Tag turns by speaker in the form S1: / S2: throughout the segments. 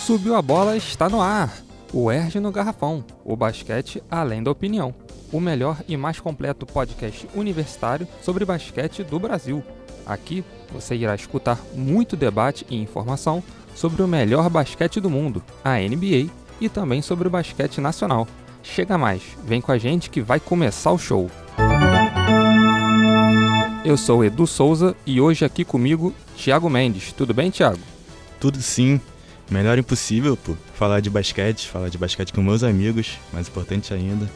S1: Subiu a bola, está no ar. O Erge no Garrafão, o basquete além da opinião. O melhor e mais completo podcast universitário sobre basquete do Brasil. Aqui você irá escutar muito debate e informação sobre o melhor basquete do mundo, a NBA, e também sobre o basquete nacional. Chega mais, vem com a gente que vai começar o show. Eu sou Edu Souza e hoje aqui comigo, Thiago Mendes. Tudo bem, Thiago?
S2: Tudo sim. Melhor impossível, pô. Falar de basquete com meus amigos, mais importante ainda.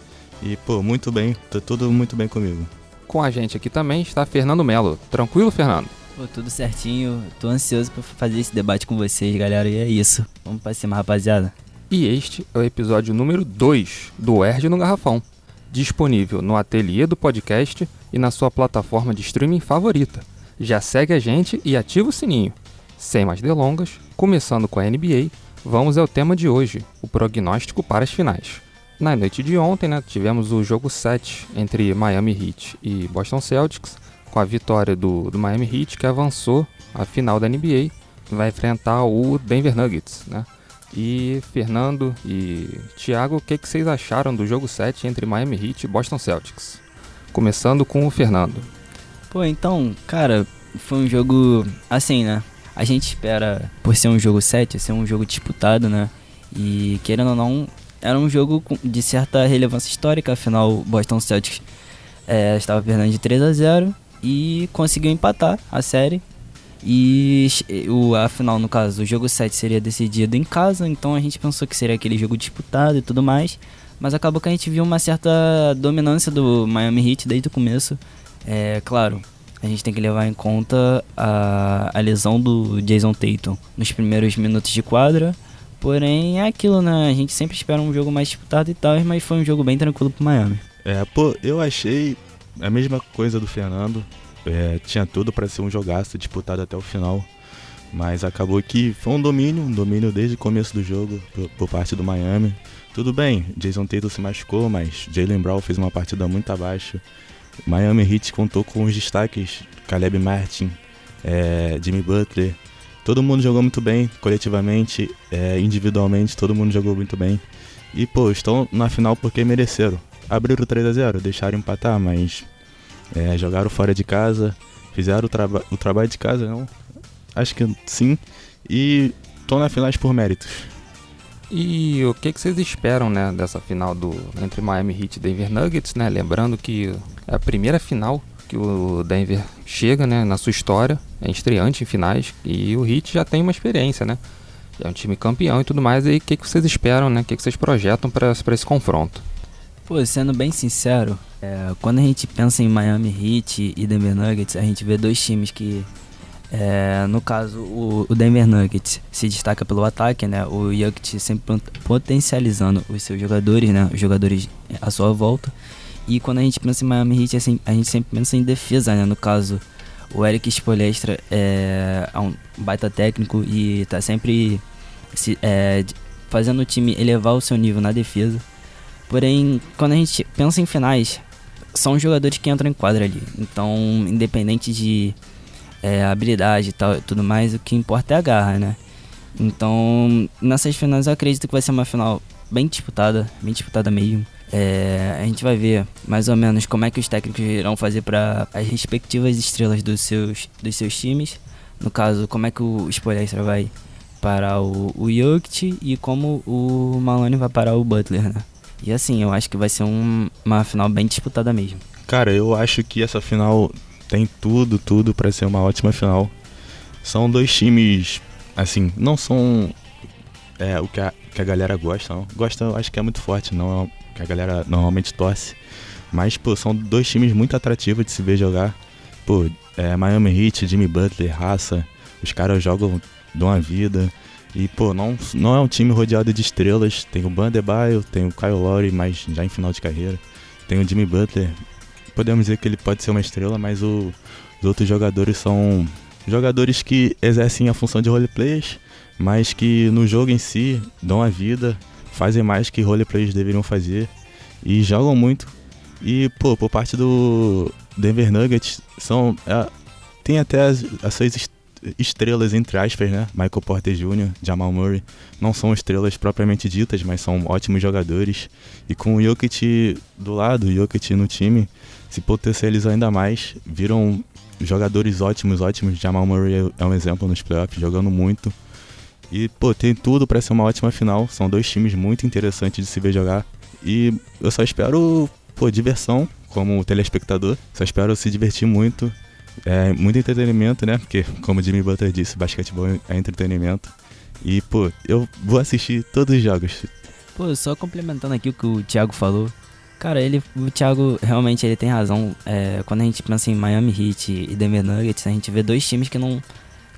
S2: E, pô, muito bem, tá tudo muito bem comigo.
S1: Com a gente aqui também está Fernando Melo. Tranquilo, Fernando?
S3: Pô, tudo certinho. Tô ansioso pra fazer esse debate com vocês, galera. E é isso. Vamos pra cima, rapaziada.
S1: E este é o episódio número 2 do Erge no Garrafão. Disponível no ateliê do podcast e na sua plataforma de streaming favorita. Já segue a gente e ativa o sininho. Sem mais delongas, começando com a NBA, vamos ao tema de hoje, o prognóstico para as finais. Na noite de ontem, tivemos o jogo 7 entre Miami Heat e Boston Celtics, com a vitória do Miami Heat, que avançou à final da NBA, vai enfrentar o Denver Nuggets, E Fernando e Thiago, o que vocês acharam do jogo 7 entre Miami Heat e Boston Celtics? Começando com o Fernando.
S3: Pô, então, cara, foi um jogo assim, A gente espera, por ser um jogo 7, ser um jogo disputado, E querendo ou não, era um jogo de certa relevância histórica, afinal o Boston Celtics estava perdendo de 3-0 e conseguiu empatar a série. E afinal, no caso, o jogo 7 seria decidido em casa, então a gente pensou que seria aquele jogo disputado e tudo mais, mas acabou que a gente viu uma certa dominância do Miami Heat desde o começo. Claro, a gente tem que levar em conta a lesão do Jason Tatum nos primeiros minutos de quadra, porém é aquilo, A gente sempre espera um jogo mais disputado e tal, mas foi um jogo bem tranquilo pro Miami.
S2: Eu achei a mesma coisa do Fernando. Tinha tudo para ser um jogaço disputado até o final, mas acabou que foi um domínio desde o começo do jogo por parte do Miami. Tudo bem, Jason Tatum se machucou, mas Jaylen Brown fez uma partida muito abaixo. Miami Heat contou com os destaques, Caleb Martin, Jimmy Butler. Todo mundo jogou muito bem, coletivamente, individualmente, todo mundo jogou muito bem. E, estão na final porque mereceram. Abriram 3-0, deixaram empatar, mas jogaram fora de casa, fizeram o trabalho de casa, não? Acho que sim. E estão na finais por méritos.
S1: E o que vocês esperam, dessa final entre Miami Heat e Denver Nuggets, Lembrando que é a primeira final que o Denver chega, na sua história, é estreante em finais, e o Heat já tem uma experiência, É um time campeão e tudo mais, e o que vocês esperam, O que vocês projetam para esse confronto?
S3: Pô, sendo bem sincero, quando a gente pensa em Miami Heat e Denver Nuggets, a gente vê dois times que, no caso, o Denver Nuggets se destaca pelo ataque, O Jokic sempre potencializando os seus jogadores, Os jogadores à sua volta. E quando a gente pensa em Miami Heat, assim, a gente sempre pensa em defesa, No caso, o Eric Spoelstra é um baita técnico e tá sempre fazendo o time elevar o seu nível na defesa. Porém, quando a gente pensa em finais, são jogadores que entram em quadra ali. Então, independente de habilidade e tal, tudo mais, o que importa é a garra, Então, nessas finais eu acredito que vai ser uma final bem disputada mesmo. A gente vai ver mais ou menos como é que os técnicos irão fazer para as respectivas estrelas dos seus times. No caso, como é que o Spoelstra vai parar o Jokic e como o Malone vai parar o Butler, E assim, eu acho que vai ser uma final bem disputada mesmo.
S2: Cara, eu acho que essa final tem tudo pra ser uma ótima final. São dois times, assim, não são o que a galera gosta, não. Gosta, acho que é muito forte, não é o que a galera normalmente torce. Mas, são dois times muito atrativos de se ver jogar. Miami Heat, Jimmy Butler, raça, os caras jogam de uma vida. E, não é um time rodeado de estrelas. Tem o Bam Adebayo, tem o Kyle Lowry, mas já em final de carreira. Tem o Jimmy Butler. Podemos dizer que ele pode ser uma estrela, mas os outros jogadores são jogadores que exercem a função de roleplayers, mas que no jogo em si dão a vida, fazem mais que roleplayers deveriam fazer e jogam muito. E, por parte do Denver Nuggets, tem até as suas estrelas, entre aspas, né? Michael Porter Jr., Jamal Murray, não são estrelas propriamente ditas, mas são ótimos jogadores. E com o Jokic do lado, o Jokic no time, se potencializam ainda mais, viram jogadores ótimos. Jamal Murray é um exemplo nos playoffs, jogando muito. E, pô, tem tudo para ser uma ótima final. São dois times muito interessantes de se ver jogar. E eu só espero, pô, diversão como telespectador. Só espero se divertir muito. Muito entretenimento, né? Porque, como o Jimmy Butler disse, basquetebol é entretenimento. E, pô, eu vou assistir todos os jogos.
S3: Pô, só complementando aqui o que o Thiago falou. Cara, o Thiago realmente ele tem razão. Quando a gente pensa em Miami Heat e Denver Nuggets, a gente vê dois times que não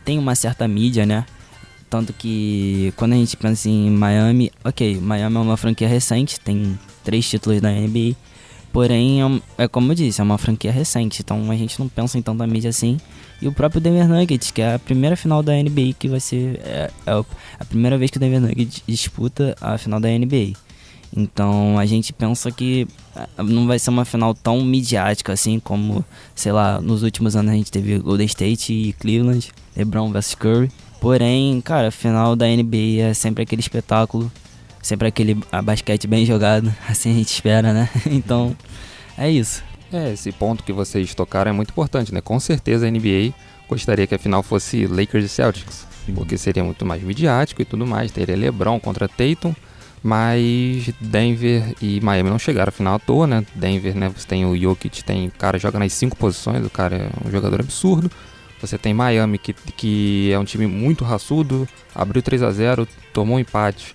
S3: tem uma certa mídia, né? Tanto que quando a gente pensa em Miami, Miami é uma franquia recente, tem 3 títulos da NBA. Porém, como eu disse, é uma franquia recente, então a gente não pensa em tanta mídia assim. E o próprio Denver Nuggets, que é a primeira final da NBA, que vai ser a primeira vez que o Denver Nuggets disputa a final da NBA. Então a gente pensa que não vai ser uma final tão midiática assim como, sei lá, nos últimos anos a gente teve Golden State e Cleveland, LeBron vs Curry. Porém, cara, a final da NBA é sempre aquele espetáculo, sempre aquele basquete bem jogado, assim a gente espera, né? Então, é isso.
S1: Esse ponto que vocês tocaram é muito importante, né? Com certeza a NBA gostaria que a final fosse Lakers e Celtics, porque seria muito mais midiático e tudo mais, teria LeBron contra Tatum, mas Denver e Miami não chegaram à final à toa, né? Denver, né? Você tem o Jokic, o cara joga nas 5 posições, o cara é um jogador absurdo. Você tem Miami, que é um time muito raçudo, abriu 3-0, tomou um empate.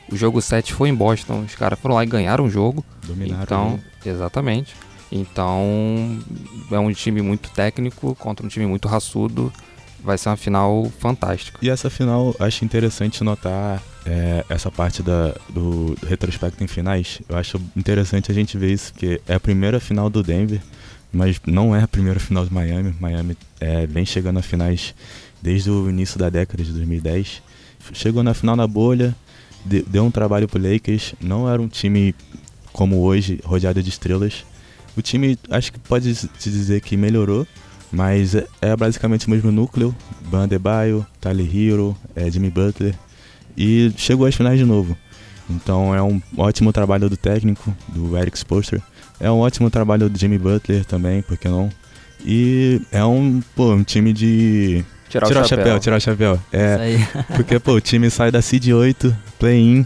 S1: O jogo 7 foi em Boston, os caras foram lá e ganharam o jogo.
S2: Dominaram.
S1: Então, exatamente. Então, é um time muito técnico contra um time muito raçudo. Vai ser uma final fantástica.
S2: E essa final, acho interessante notar essa parte do retrospecto em finais. Eu acho interessante a gente ver isso, porque é a primeira final do Denver, mas não é a primeira final do Miami. Miami vem chegando a finais desde o início da década de 2010. Chegou na final na bolha, deu um trabalho pro Lakers. Não era um time como hoje, rodeado de estrelas. O time, acho que pode se dizer que melhorou, mas é basicamente o mesmo núcleo. Bam Adebayo, Tyler Hero, Jimmy Butler. E chegou às finais de novo. Então é um ótimo trabalho do técnico, do Eric Spoelstra. É um ótimo trabalho do Jimmy Butler também, por que não? E é um time de... Tirar o chapéu.
S3: Isso aí.
S2: Porque, o time sai da Seed 8, play-in,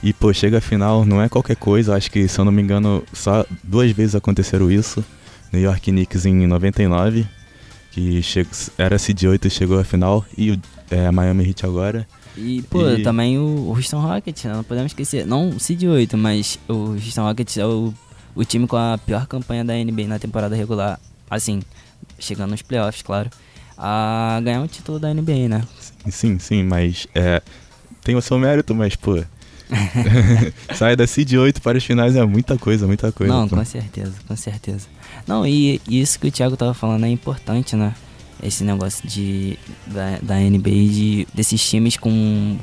S2: e, chega à final, não é qualquer coisa. Acho que, se eu não me engano, só 2 vezes aconteceram isso. New York Knicks em 99, que era Seed 8 e chegou à final, e a Miami Heat agora.
S3: E, também o Houston Rockets, não podemos esquecer. Não Seed 8, mas o Houston Rockets é o time com a pior campanha da NBA na temporada regular. Assim, chegando nos playoffs, claro, a ganhar um título da NBA, né?
S2: Sim, mas tem o seu mérito, mas, sai da Seed 8 para as finais é muita coisa.
S3: Não, com certeza. Não, e isso que o Thiago tava falando é importante, né? Esse negócio da NBA, desses times com,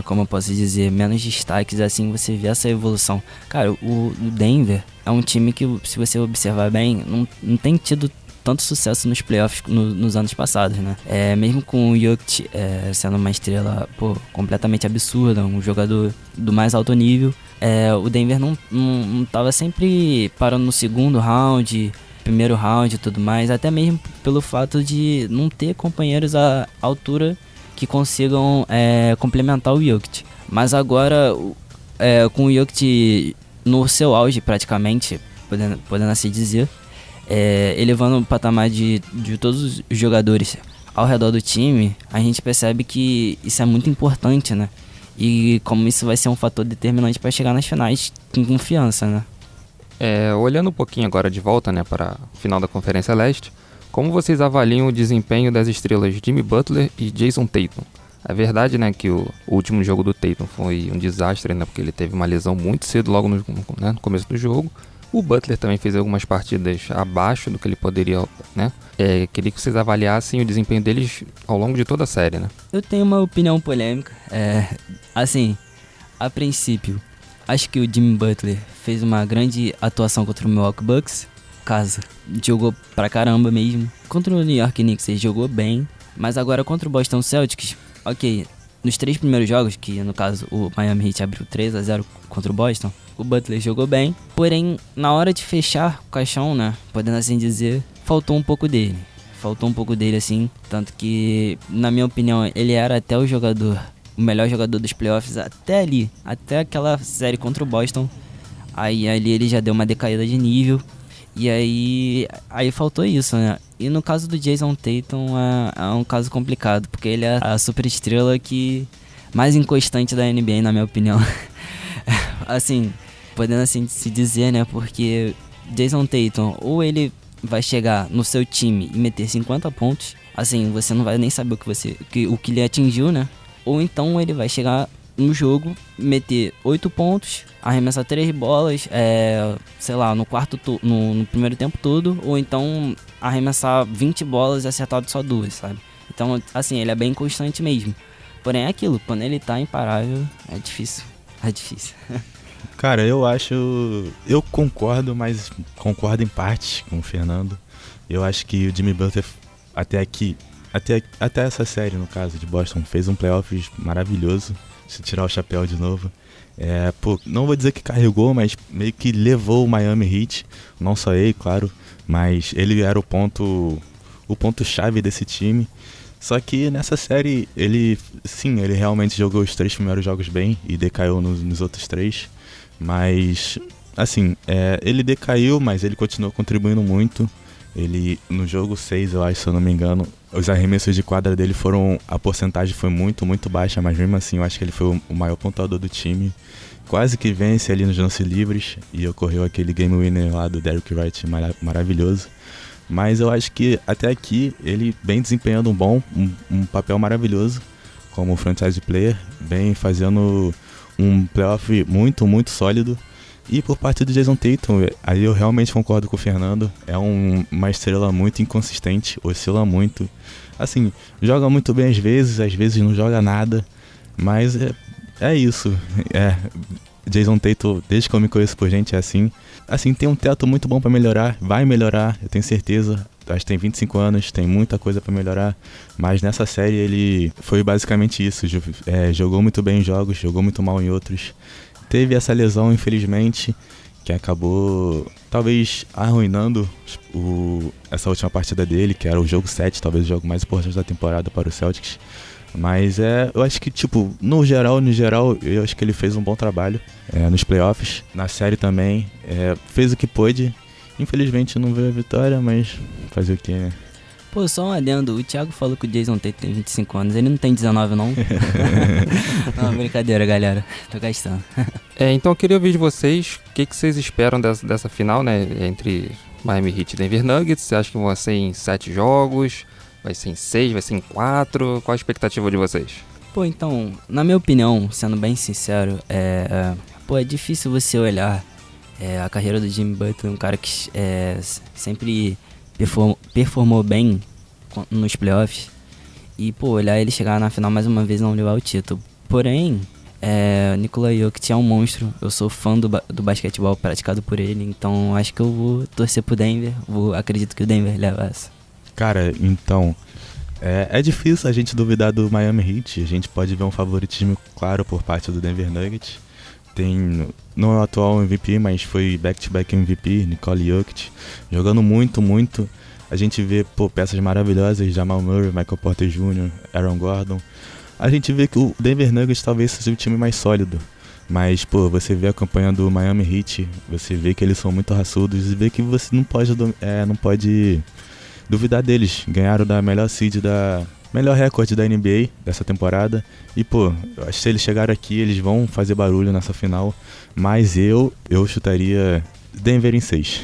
S3: como eu posso dizer, menos destaques, assim, você vê essa evolução. Cara, o Denver é um time que, se você observar bem, não tem tido tanto sucesso nos playoffs nos anos passados, né? Mesmo com o Jokic sendo uma estrela, completamente absurda, um jogador do mais alto nível, o Denver não tava sempre parando no segundo round, primeiro round e tudo mais, até mesmo pelo fato de não ter companheiros à altura que consigam complementar o Jokic. Mas agora, com o Jokic no seu auge praticamente, podendo assim dizer, elevando o patamar de todos os jogadores ao redor do time, a gente percebe que isso é muito importante, né? E como isso vai ser um fator determinante para chegar nas finais com confiança, né?
S1: Olhando um pouquinho agora de volta, né, para a final da Conferência Leste, como vocês avaliam o desempenho das estrelas Jimmy Butler e Jason Tatum? É verdade, né, que o último jogo do Tatum foi um desastre, né, porque ele teve uma lesão muito cedo logo no começo do jogo. O Butler também fez algumas partidas abaixo do que ele poderia, né? Queria que vocês avaliassem o desempenho deles ao longo de toda a série, né?
S3: Eu tenho uma opinião polêmica. Assim, a princípio, acho que o Jimmy Butler fez uma grande atuação contra o Milwaukee Bucks. Jogou pra caramba mesmo. Contra o New York Knicks ele jogou bem, Mas agora contra o Boston Celtics, ok, nos 3 primeiros jogos, que no caso o Miami Heat abriu 3-0 contra o Boston, o Butler jogou bem, porém na hora de fechar o caixão, né, podendo assim dizer, faltou um pouco dele assim, tanto que, na minha opinião, ele era até o melhor jogador dos playoffs até aquela série contra o Boston. Aí ali ele já deu uma decaída de nível. E aí faltou isso, né? E no caso do Jason Tatum é um caso complicado, porque ele é a super estrela mais inconstante da NBA, na minha opinião. Assim, podendo assim se dizer, né? Porque Jason Tatum, ou ele vai chegar no seu time e meter 50 pontos, assim, você não vai nem saber o que ele atingiu, né? Ou então ele vai chegar no jogo, meter 8 pontos, arremessar 3 bolas, sei lá, no primeiro tempo todo, ou então arremessar 20 bolas e acertar só 2, sabe? Então, assim, ele é bem constante mesmo. Porém, é aquilo, quando ele tá imparável, é difícil.
S2: Cara, eu concordo, mas concordo em parte com o Fernando. Eu acho que o Jimmy Butler, até essa série, no caso de Boston, fez um playoffs maravilhoso, se tirar o chapéu de novo. Não vou dizer que carregou, mas meio que levou o Miami Heat, não só ele, claro, mas ele era o ponto-chave desse time. Só que nessa série, ele realmente jogou os 3 primeiros jogos bem e decaiu nos outros 3. Mas, assim, ele decaiu, mas ele continuou contribuindo muito. Ele, no jogo 6, eu acho, se eu não me engano, os arremessos de quadra dele a porcentagem foi muito, muito baixa, mas mesmo assim eu acho que ele foi o maior pontuador do time. Quase que vence ali nos lances livres e ocorreu aquele game winner lá do Derrick White maravilhoso. Mas eu acho que até aqui ele vem desempenhando um papel maravilhoso como franchise player, vem fazendo um playoff muito, muito sólido. E por parte do Jason Tatum, aí eu realmente concordo com o Fernando, é uma estrela muito inconsistente, oscila muito. Assim, joga muito bem às vezes não joga nada, mas é isso. Jason Tatum, desde que eu me conheço por gente, é assim. Assim, tem um teto muito bom pra melhorar, vai melhorar, eu tenho certeza. Acho que tem 25 anos, tem muita coisa pra melhorar, mas nessa série ele foi basicamente isso. Jogou muito bem em jogos, jogou muito mal em outros. Teve essa lesão, infelizmente, que acabou talvez arruinando essa última partida dele, que era o jogo 7, talvez o jogo mais importante da temporada para o Celtics. Mas eu acho que, no geral, eu acho que ele fez um bom trabalho nos playoffs. Na série também, fez o que pôde. Infelizmente não veio a vitória, mas fazer o que, né?
S3: Pô, só um adendo, o Thiago falou que o Jason Tatum tem 25 anos, ele não tem 19 não? Não, brincadeira, galera, tô gastando.
S1: Então eu queria ouvir de vocês, o que vocês esperam dessa final, né, entre Miami Heat e Denver Nuggets. Você acha que vão ser em 7 jogos, vai ser em 6, vai ser em 4, qual a expectativa de vocês?
S3: Pô, então, na minha opinião, sendo bem sincero, é difícil você olhar a carreira do Jimmy Butler, um cara que sempre performou bem nos playoffs, e olhar ele chegar na final mais uma vez e não levar o título. Porém, Nikola Jokic é um monstro, eu sou fã do basquetebol praticado por ele, então acho que eu vou torcer pro Denver, acredito que o Denver leva essa. Cara,
S2: então, é difícil a gente duvidar do Miami Heat, a gente pode ver um favoritismo claro por parte do Denver Nuggets. Não é o atual MVP, mas foi back-to-back MVP, Nikola Jokic, jogando muito, muito. A gente vê peças maravilhosas, Jamal Murray, Michael Porter Jr., Aaron Gordon. A gente vê que o Denver Nuggets talvez seja o time mais sólido, mas você vê a campanha do Miami Heat, você vê que eles são muito raçudos e vê que você não pode duvidar deles. Ganharam da melhor seed melhor recorde da NBA dessa temporada. E eu acho que se eles chegarem aqui, eles vão fazer barulho nessa final. Mas eu chutaria Denver em 6.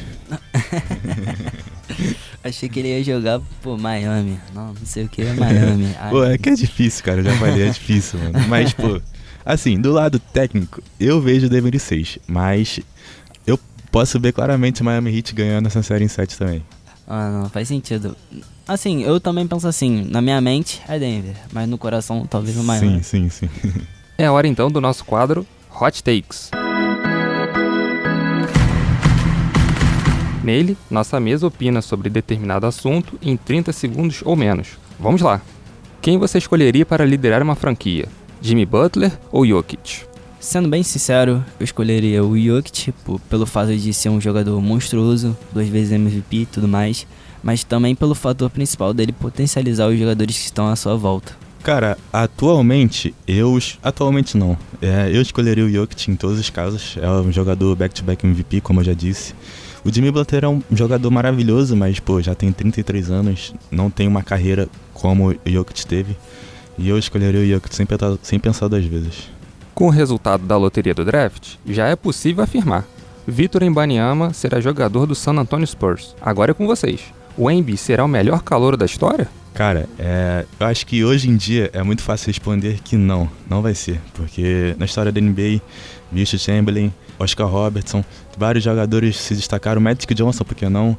S3: Achei que ele ia jogar, Miami. Não sei o que é Miami.
S2: É que é difícil, cara. Eu já falei, é difícil, mano. Mas, assim, do lado técnico, eu vejo Denver em 6. Mas eu posso ver claramente o Miami Heat ganhando essa série em 7 também.
S3: Não, faz sentido. Assim, eu também penso assim, na minha mente é Denver, mas no coração talvez o Miami.
S2: Sim.
S1: É a hora então do nosso quadro Hot Takes. Nele, nossa mesa opina sobre determinado assunto em 30 segundos ou menos. Vamos lá! Quem você escolheria para liderar uma franquia? Jimmy Butler ou Jokic?
S3: Sendo bem sincero, eu escolheria o Jokic pelo fato de ser um jogador monstruoso, 2 vezes MVP e tudo mais, mas também pelo fator principal dele potencializar os jogadores que estão à sua volta.
S2: Cara, atualmente não. Eu escolheria o Jokic em todos os casos. É um jogador back-to-back MVP, como eu já disse. O Jimmy Butler é um jogador maravilhoso, mas, já tem 33 anos, não tem uma carreira como o Jokic teve. E eu escolheria o Jokic sem pensar 2 vezes.
S1: Com o resultado da loteria do draft, já é possível afirmar. Victor Wembanyama será jogador do San Antonio Spurs. Agora é com vocês. O Wemby será o melhor calouro da história?
S2: Cara, eu acho que hoje em dia é muito fácil responder que não vai ser. Porque na história da NBA, Wilt Chamberlain, Oscar Robertson, vários jogadores se destacaram. Magic Johnson, por que não?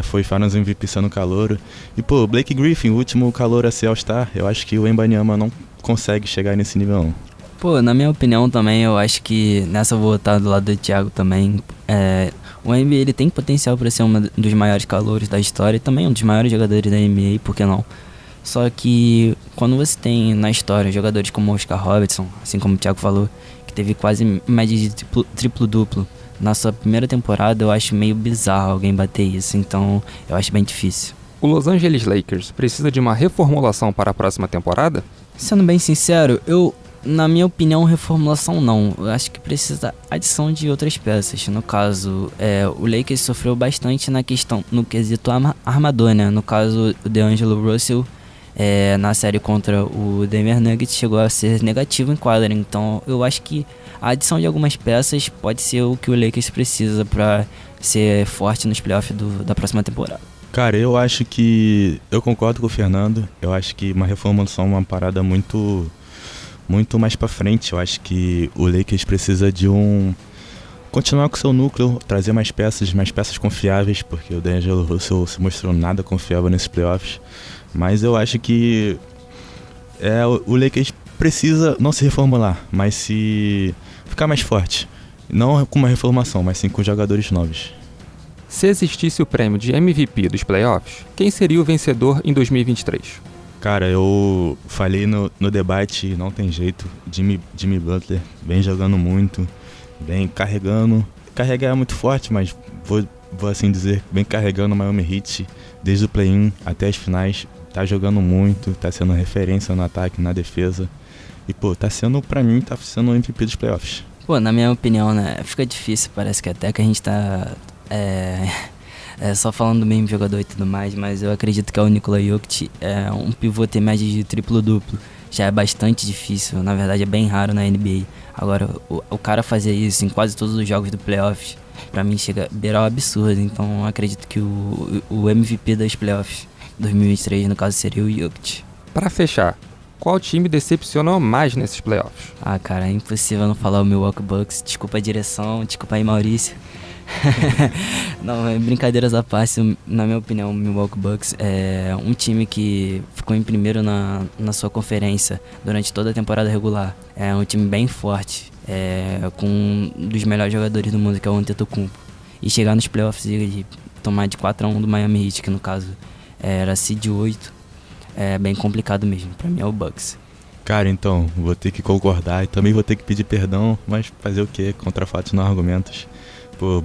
S2: Foi Finals MVP sendo calouro. E Blake Griffin, o último calouro a ser All-Star. Eu acho que o Wembanyama não consegue chegar nesse nível não.
S3: Na minha opinião também, eu acho que nessa eu vou estar do lado do Thiago também. O Wemby, ele tem potencial para ser um dos maiores calouros da história e também um dos maiores jogadores da NBA, por que não? Só que quando você tem na história jogadores como Oscar Robertson, assim como o Thiago falou, que teve quase média de triplo-duplo na sua primeira temporada, eu acho meio bizarro alguém bater isso, então eu acho bem difícil.
S1: O Los Angeles Lakers precisa de uma reformulação para a próxima temporada?
S3: Sendo bem sincero, na minha opinião, reformulação não. Eu acho que precisa da adição de outras peças. No caso, o Lakers sofreu bastante no quesito armador, né? No caso, o D'Angelo Russell, na série contra o Denver Nuggets, chegou a ser negativo em quadra. Então, eu acho que a adição de algumas peças pode ser o que o Lakers precisa para ser forte nos playoffs da próxima temporada.
S2: Cara, eu acho que... Eu concordo com o Fernando. Eu acho que uma reformulação é uma parada muito mais pra frente. Eu acho que o Lakers precisa de continuar com o seu núcleo, trazer mais peças confiáveis, porque o D'Angelo Russell se mostrou nada confiável nesses playoffs. Mas eu acho que o Lakers precisa não se reformular, mas se ficar mais forte. Não com uma reformação, mas sim com jogadores novos.
S1: Se existisse o prêmio de MVP dos playoffs, quem seria o vencedor em 2023?
S2: Cara, eu falei no debate, não tem jeito. Jimmy Butler vem jogando muito, vem carregando. Carregar é muito forte, mas vou assim dizer, vem carregando o Miami Heat desde o play-in até as finais. Tá jogando muito, tá sendo referência no ataque, na defesa. E pra mim, tá sendo o MVP dos playoffs.
S3: Na minha opinião, né, fica difícil, parece que até que a gente tá... só falando do mesmo jogador e tudo mais, mas eu acredito que o Nikola Jokic é um pivô ter média de triplo-duplo. Já é bastante difícil, na verdade é bem raro na NBA. Agora, o cara fazer isso em quase todos os jogos do playoffs, pra mim chega a beirar o absurdo. Então eu acredito que o MVP das playoffs 2023, no caso, seria o Jokic.
S1: Para fechar, qual time decepcionou mais nesses playoffs?
S3: Cara, é impossível não falar o Milwaukee Bucks. Desculpa a direção, desculpa aí, Maurício. Não, brincadeiras à parte, na minha opinião, o Milwaukee Bucks é um time que ficou em primeiro na sua conferência durante toda a temporada regular. É um time bem forte, com um dos melhores jogadores do mundo, que é o Antetokounmpo. E chegar nos playoffs e tomar de 4-1 do Miami Heat, que no caso era seed 8, é bem complicado mesmo. Pra mim é o Bucks.
S2: Cara, então, vou ter que concordar e também vou ter que pedir perdão, mas fazer o quê? Contra fatos não argumentos.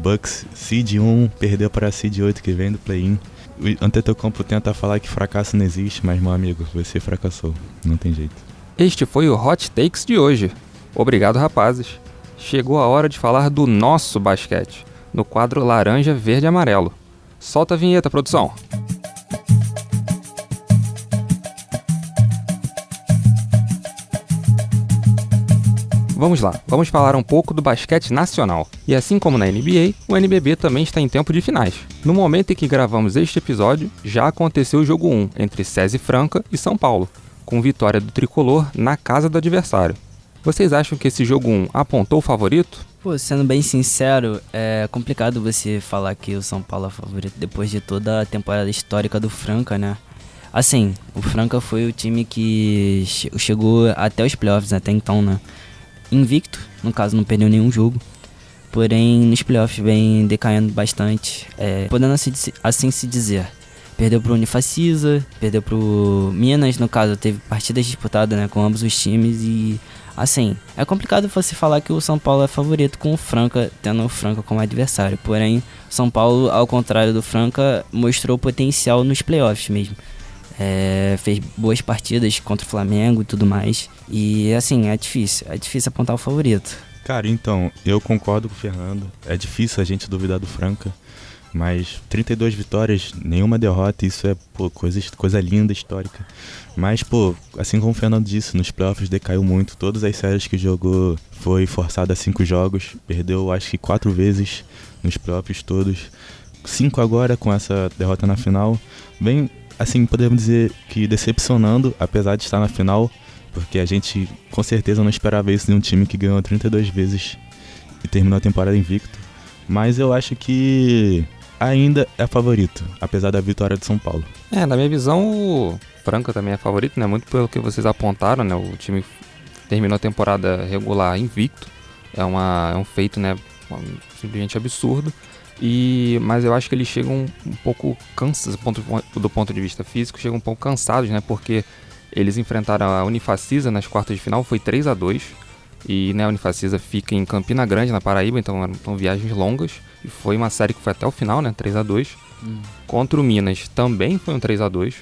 S2: Bucks, seed 1, perdeu para seed 8 que vem do play-in. O Antetokounmpo tenta falar que fracasso não existe, mas, meu amigo, você fracassou. Não tem jeito.
S1: Este foi o Hot Takes de hoje. Obrigado, rapazes. Chegou a hora de falar do nosso basquete, no quadro Laranja, Verde e Amarelo. Solta a vinheta, produção. Vamos lá, vamos falar um pouco do basquete nacional. E assim como na NBA, o NBB também está em tempo de finais. No momento em que gravamos este episódio, já aconteceu o jogo 1 entre SESI Franca e São Paulo, com vitória do Tricolor na casa do adversário. Vocês acham que esse jogo 1 apontou o favorito?
S3: Sendo bem sincero, é complicado você falar que o São Paulo é favorito depois de toda a temporada histórica do Franca, né? Assim, o Franca foi o time que chegou até os playoffs até então, né? Invicto, no caso não perdeu nenhum jogo, porém nos playoffs vem decaindo bastante, podendo assim se dizer. Perdeu pro Unifacisa, perdeu pro Minas, no caso, teve partidas disputadas, né, com ambos os times e, assim, é complicado você falar que o São Paulo é favorito com o Franca, tendo o Franca como adversário, porém, o São Paulo, ao contrário do Franca, mostrou potencial nos playoffs mesmo. Fez boas partidas contra o Flamengo e tudo mais, e, assim, é difícil apontar o favorito.
S2: Cara, então, eu concordo com o Fernando, é difícil a gente duvidar do Franca. Mas 32 vitórias, nenhuma derrota, isso é, pô, coisa linda, histórica. Mas, pô, assim como o Fernando disse, nos playoffs decaiu muito. Todas as séries que jogou foi forçado a 5 jogos. Perdeu, acho que 4 vezes nos playoffs todos. 5 agora com essa derrota na final. Bem, assim, podemos dizer que decepcionando, apesar de estar na final. Porque a gente, com certeza, não esperava isso de um time que ganhou 32 vezes e terminou a temporada invicto. Mas eu acho que ainda é favorito, apesar da vitória de São Paulo.
S1: Na minha visão, o Franca também é favorito, né? Muito pelo que vocês apontaram, né? O time terminou a temporada regular invicto. É um feito, né? Simplesmente absurdo. Mas eu acho que eles chegam um pouco cansados, do ponto de vista físico, chegam um pouco cansados, né? Porque eles enfrentaram a Unifacisa nas quartas de final, foi 3-2. E, né, a Unifacisa fica em Campina Grande, na Paraíba, então eram viagens longas. E foi uma série que foi até o final, né, 3-2. Contra o Minas também foi um 3-2,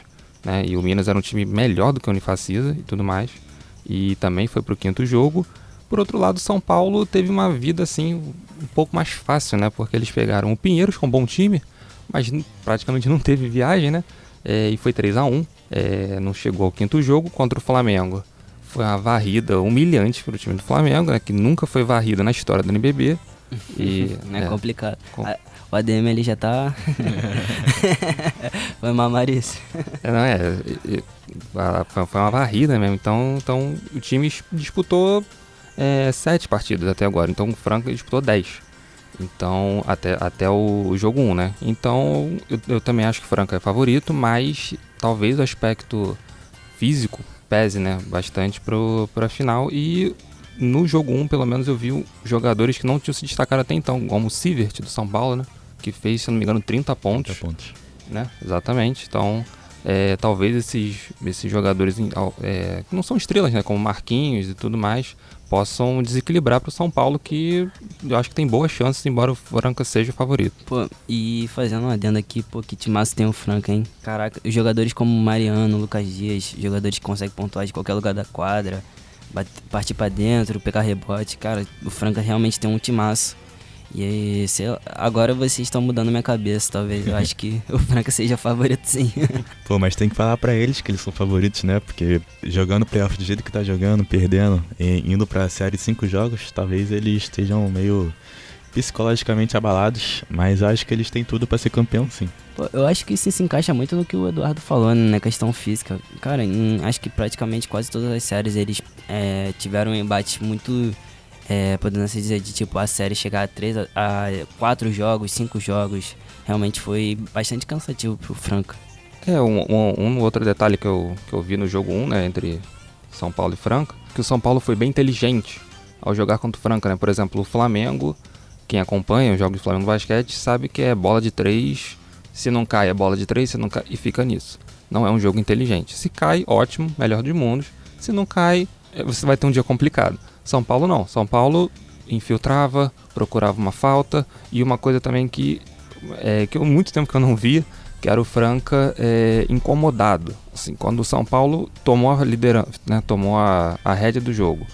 S1: né, e o Minas era um time melhor do que a Unifacisa e tudo mais. E também foi pro 5º jogo. Por outro lado, São Paulo teve uma vida, assim, um pouco mais fácil, né, porque eles pegaram o Pinheiros com um bom time, mas praticamente não teve viagem, né, e foi 3-1. Não chegou ao 5º jogo contra o Flamengo. Foi uma varrida humilhante para o time do Flamengo, né, que nunca foi varrida na história do NBB.
S3: É complicado. O ADM ele já tá... Foi uma Marícia.
S1: Foi uma varrida mesmo. Então o time disputou 7 partidas até agora. Então o Franca disputou 10. Então, até o jogo 1, né? Então eu também acho que o Franca é favorito, mas talvez o aspecto físico pese, né, bastante pra final. E no jogo 1, pelo menos, eu vi jogadores que não tinham se destacado até então, como o Sivert do São Paulo, né, que fez, se não me engano, 30 pontos.
S2: 30 pontos.
S1: Né? Exatamente. Então, talvez esses jogadores que não são estrelas, né, como Marquinhos e tudo mais, possam desequilibrar para o São Paulo, que eu acho que tem boas chances, embora o Franca seja o favorito.
S3: Pô, e fazendo uma adenda aqui, pô, que timaço tem o Franca, hein? Caraca, jogadores como Mariano, Lucas Dias, jogadores que conseguem pontuar de qualquer lugar da quadra, partir pra dentro, pegar rebote, cara, o Franca realmente tem um timaço. E aí, agora vocês estão mudando minha cabeça, talvez. Eu acho que o Franca seja favorito, sim.
S2: Pô, mas tem que falar pra eles que eles são favoritos, né? Porque jogando playoff do jeito que tá jogando, perdendo, e indo pra série 5 jogos, talvez eles estejam meio psicologicamente abalados, mas acho que eles têm tudo pra ser campeão, sim.
S3: Pô, eu acho que isso se encaixa muito no que o Eduardo falou, né, na questão física. Cara, acho que praticamente quase todas as séries eles tiveram um embate muito... podendo se dizer, de tipo, a série chegar a 4 jogos, 5 jogos, realmente foi bastante cansativo pro Franca.
S1: Um outro detalhe que eu vi no jogo 1, né, entre São Paulo e Franca, que o São Paulo foi bem inteligente ao jogar contra o Franca, né? Por exemplo, o Flamengo, quem acompanha os jogos do Flamengo no basquete sabe que é bola de 3, se não cai é bola de 3, se não cai, e fica nisso. Não é um jogo inteligente. Se cai, ótimo, melhor dos mundos. Se não cai, você vai ter um dia complicado. São Paulo não. São Paulo infiltrava, procurava uma falta, e uma coisa também que eu muito tempo que eu não via, que era o Franca incomodado. Assim, quando o São Paulo tomou a liderança, né, tomou a rédea do jogo,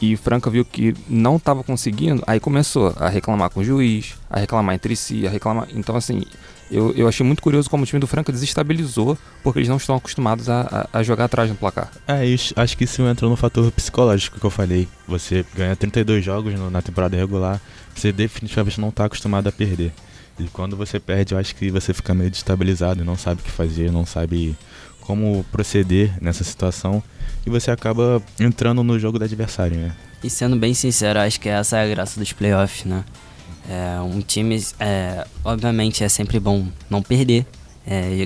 S1: e o Franca viu que não estava conseguindo, aí começou a reclamar com o juiz, a reclamar entre si, a reclamar... Então, assim, eu achei muito curioso como o time do Franca desestabilizou, porque eles não estão acostumados a jogar atrás no placar.
S2: Acho que isso entra no fator psicológico que eu falei. Você ganha 32 jogos na temporada regular, você definitivamente não está acostumado a perder. E quando você perde, eu acho que você fica meio destabilizado, não sabe o que fazer, não sabe como proceder nessa situação, e você acaba entrando no jogo do adversário, né?
S3: E sendo bem sincero, acho que essa é a graça dos playoffs, né? Um time, obviamente é sempre bom não perder,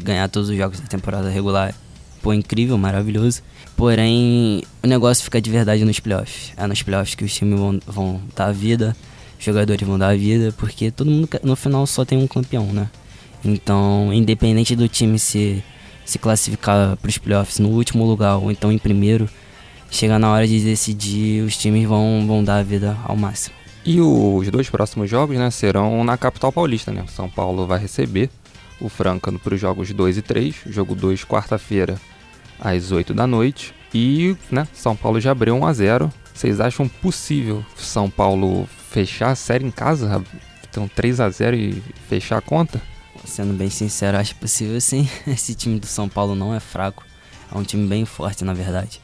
S3: ganhar todos os jogos da temporada regular, pô, incrível, maravilhoso. Porém, o negócio fica de verdade nos playoffs. É nos playoffs que os times vão dar a vida, os jogadores vão dar a vida, porque todo mundo no final só tem um campeão, né? Então, independente do time se classificar para os playoffs no último lugar ou então em primeiro, chega na hora de decidir, os times vão dar a vida ao máximo.
S1: E os 2 próximos jogos, né, serão na capital paulista, né? O São Paulo vai receber o Franca para os jogos 2 e 3. Jogo 2, quarta-feira, às 8 da noite. E, né, São Paulo já abriu 1-0. Vocês acham possível São Paulo fechar a série em casa? Então 3-0 e fechar a conta?
S3: Sendo bem sincero, acho possível sim. Esse time do São Paulo não é fraco. É um time bem forte, na verdade.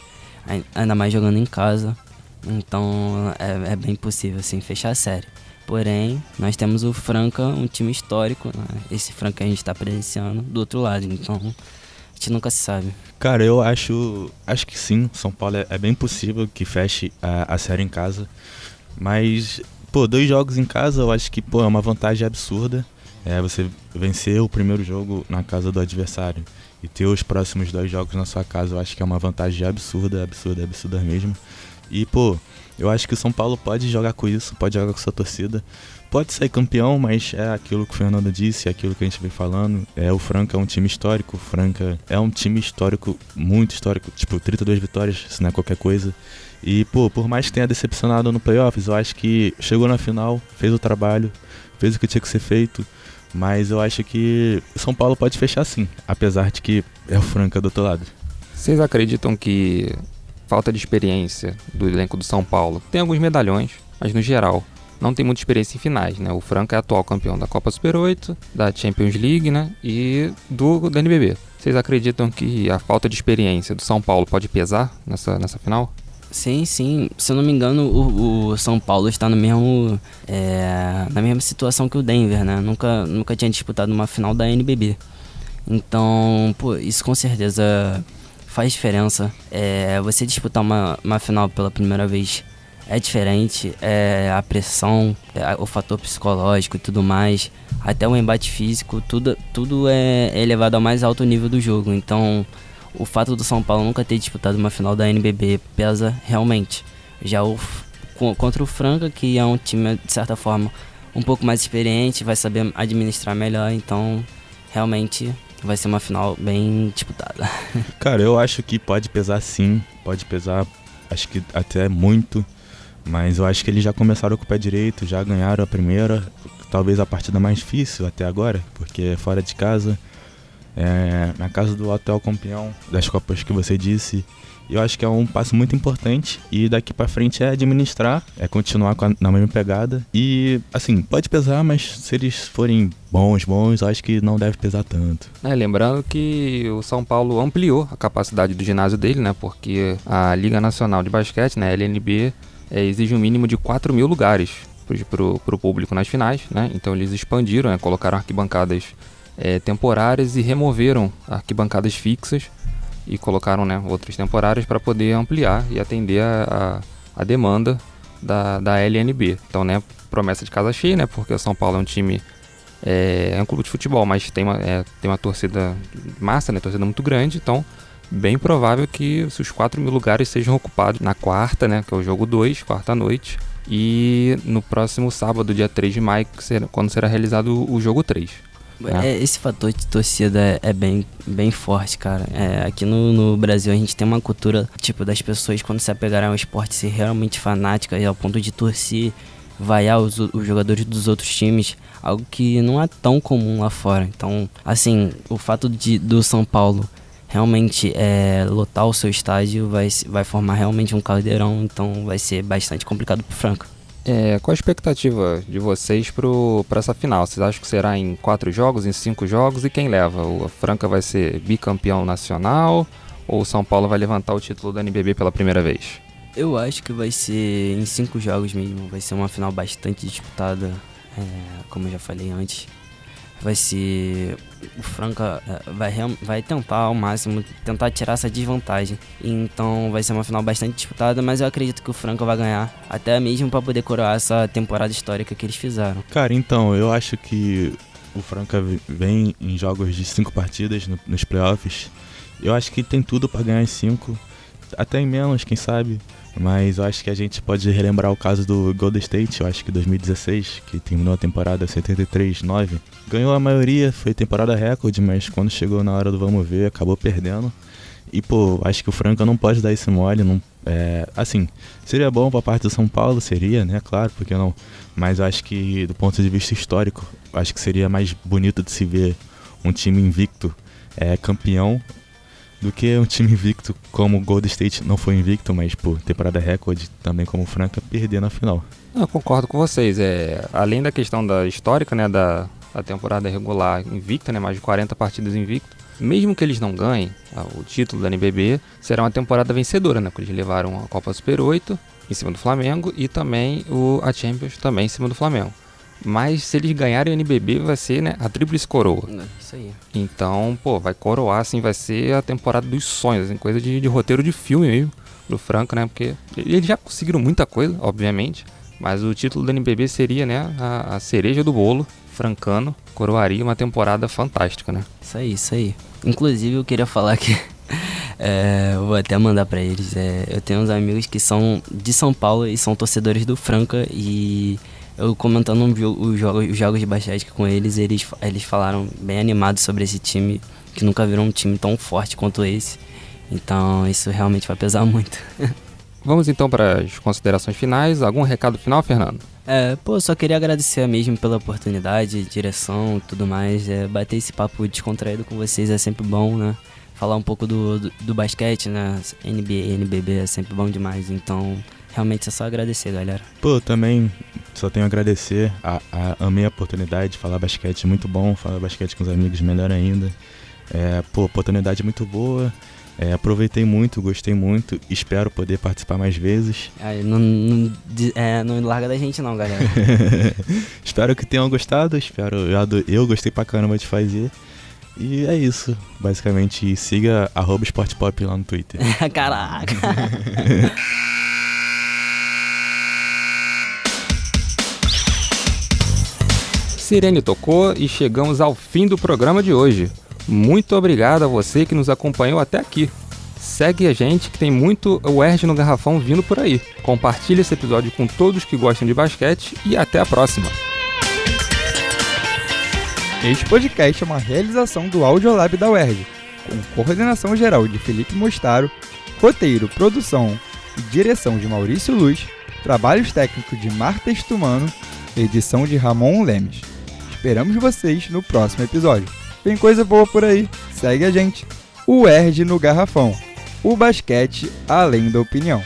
S3: Ainda mais jogando em casa. Então é bem possível assim, fechar a série. Porém, nós temos o Franca, um time histórico, né? Esse Franca a gente está presenciando do outro lado. Então a gente nunca se sabe.
S2: Cara, eu acho que sim, São Paulo é bem possível que feche a série em casa. Mas, 2 jogos em casa eu acho que, é uma vantagem absurda. Você vencer o primeiro jogo na casa do adversário e ter os próximos 2 jogos na sua casa, eu acho que é uma vantagem absurda mesmo. E, eu acho que o São Paulo pode jogar com isso, pode jogar com sua torcida. Pode sair campeão, mas é aquilo que o Fernando disse, é aquilo que a gente vem falando. O Franca é um time histórico, o Franca é um time histórico, muito histórico, 32 vitórias, se não é qualquer coisa. E, por mais que tenha decepcionado no playoffs, eu acho que chegou na final, fez o trabalho, fez o que tinha que ser feito. Mas eu acho que o São Paulo pode fechar sim, apesar de que é o Franca do outro lado.
S1: Vocês acreditam que falta de experiência do elenco do São Paulo? Tem alguns medalhões, mas no geral não tem muita experiência em finais, né? O Franca é atual campeão da Copa Super 8, da Champions League, né? E da NBB. Vocês acreditam que a falta de experiência do São Paulo pode pesar nessa final?
S3: Sim. Se eu não me engano, o São Paulo está no mesmo, na mesma situação que o Denver, né? Nunca tinha disputado uma final da NBB. Então, isso com certeza faz diferença. Você disputar uma final pela primeira vez é diferente. A pressão, o fator psicológico e tudo mais, até o embate físico, tudo é elevado ao mais alto nível do jogo. Então, o fato do São Paulo nunca ter disputado uma final da NBB pesa realmente. Já contra o Franca, que é um time, de certa forma, um pouco mais experiente, vai saber administrar melhor, então realmente vai ser uma final bem disputada.
S2: Cara, eu acho que pode pesar sim, pode pesar, acho que até muito, mas eu acho que eles já começaram com o pé direito, já ganharam a primeira, talvez a partida mais difícil até agora, porque é fora de casa. Na casa do atual campeão das Copas que você disse. Eu acho que é um passo muito importante e daqui pra frente é administrar, é continuar na mesma pegada e, assim, pode pesar, mas se eles forem bons, eu acho que não deve pesar tanto.
S1: Lembrando que o São Paulo ampliou a capacidade do ginásio dele, né? Porque a Liga Nacional de Basquete, né, a LNB, exige um mínimo de 4.000 lugares pro público nas finais, né? Então eles expandiram, colocaram arquibancadas temporárias e removeram arquibancadas fixas e colocaram, né, outras temporárias para poder ampliar e atender a demanda da LNB. Então, né, promessa de casa cheia, né, porque o São Paulo é um time, é um clube de futebol, mas tem uma torcida massa, né, torcida muito grande, então bem provável que os 4.000 lugares sejam ocupados na quarta, né, que é o jogo 2, quarta noite, e no próximo sábado, dia 3 de maio, quando será realizado o jogo 3.
S3: Esse fator de torcida é bem forte, cara. Aqui no Brasil a gente tem uma cultura, das pessoas quando se apegarem ao esporte ser realmente fanáticas ao ponto de torcer, vaiar os jogadores dos outros times, algo que não é tão comum lá fora. Então, assim, o fato do São Paulo realmente lotar o seu estádio vai formar realmente um caldeirão, então vai ser bastante complicado pro Franca.
S1: Qual a expectativa de vocês para essa final? Vocês acham que será em 4 jogos, em 5 jogos? E quem leva? O Franca vai ser bicampeão nacional ou o São Paulo vai levantar o título da NBB pela primeira vez?
S3: Eu acho que vai ser em 5 jogos mesmo. Vai ser uma final bastante disputada, como eu já falei antes. Vai ser... O Franca vai tentar ao máximo, tentar tirar essa desvantagem. Então vai ser uma final bastante disputada, mas eu acredito que o Franca vai ganhar, até mesmo para poder coroar essa temporada histórica que eles fizeram.
S2: Cara, então, eu acho que o Franca vem em jogos de 5 partidas nos playoffs. Eu acho que tem tudo para ganhar em 5. até em menos, quem sabe. Mas eu acho que a gente pode relembrar o caso do Golden State, eu acho que 2016, que terminou a temporada 73-9. Ganhou a maioria, foi temporada recorde, mas quando chegou na hora do vamos ver, acabou perdendo. E, pô, acho que o Franca não pode dar esse mole. Não, assim, seria bom pra parte do São Paulo, seria, né? Claro, por que não? Mas eu acho que, do ponto de vista histórico, acho que seria mais bonito de se ver um time invicto campeão do que um time invicto como o Golden State não foi invicto, mas por temporada recorde, também como o Franca, perder na final.
S1: Eu concordo com vocês. Além da questão da histórica, né, da temporada regular invicta, né, mais de 40 partidas invicto, mesmo que eles não ganhem o título da NBB, será uma temporada vencedora, né, porque eles levaram a Copa Super 8 em cima do Flamengo e também a Champions também em cima do Flamengo. Mas se eles ganharem o NBB, vai ser, né, a tríplice coroa.
S3: Isso aí.
S1: Então, pô, vai coroar, assim, vai ser a temporada dos sonhos, assim, coisa de roteiro de filme mesmo, do Franca, né, porque eles já conseguiram muita coisa, obviamente, mas o título do NBB seria, né, a cereja do bolo, francano, coroaria uma temporada fantástica, né.
S3: Isso aí. Inclusive, eu queria falar que, eu vou até mandar pra eles, eu tenho uns amigos que são de São Paulo e são torcedores do Franca e... Eu comentando os jogos de basquete com eles falaram bem animados sobre esse time, que nunca viram um time tão forte quanto esse. Então isso realmente vai pesar muito.
S1: Vamos então para as considerações finais. Algum recado final, Fernando?
S3: Só queria agradecer mesmo pela oportunidade, direção e tudo mais. Bater esse papo descontraído com vocês é sempre bom, né? Falar um pouco do basquete, né? NBA, NBB é sempre bom demais, então... Realmente é só agradecer, galera.
S2: Pô, também só tenho a agradecer. Amei a oportunidade de falar basquete, muito bom. Falar basquete com os amigos, melhor ainda. Oportunidade muito boa. Aproveitei muito, gostei muito. Espero poder participar mais vezes.
S3: Não larga da gente não, galera.
S2: Espero que tenham gostado. Eu gostei pra caramba de fazer. E é isso, basicamente. Siga @esportepop lá no Twitter.
S3: Caraca!
S1: Sirene tocou e chegamos ao fim do programa de hoje. Muito obrigado a você que nos acompanhou até aqui. Segue a gente que tem muito UERJ no Garrafão vindo por aí. Compartilhe esse episódio com todos que gostam de basquete e até a próxima.
S4: Este podcast é uma realização do Audiolab da UERJ, com coordenação geral de Felipe Mostaro, roteiro, produção e direção de Maurício Luz, trabalhos técnicos de Marta Estumano, edição de Ramon Lemes. Esperamos vocês no próximo episódio. Tem coisa boa por aí, segue a gente. UERJ no Garrafão, o basquete além da opinião.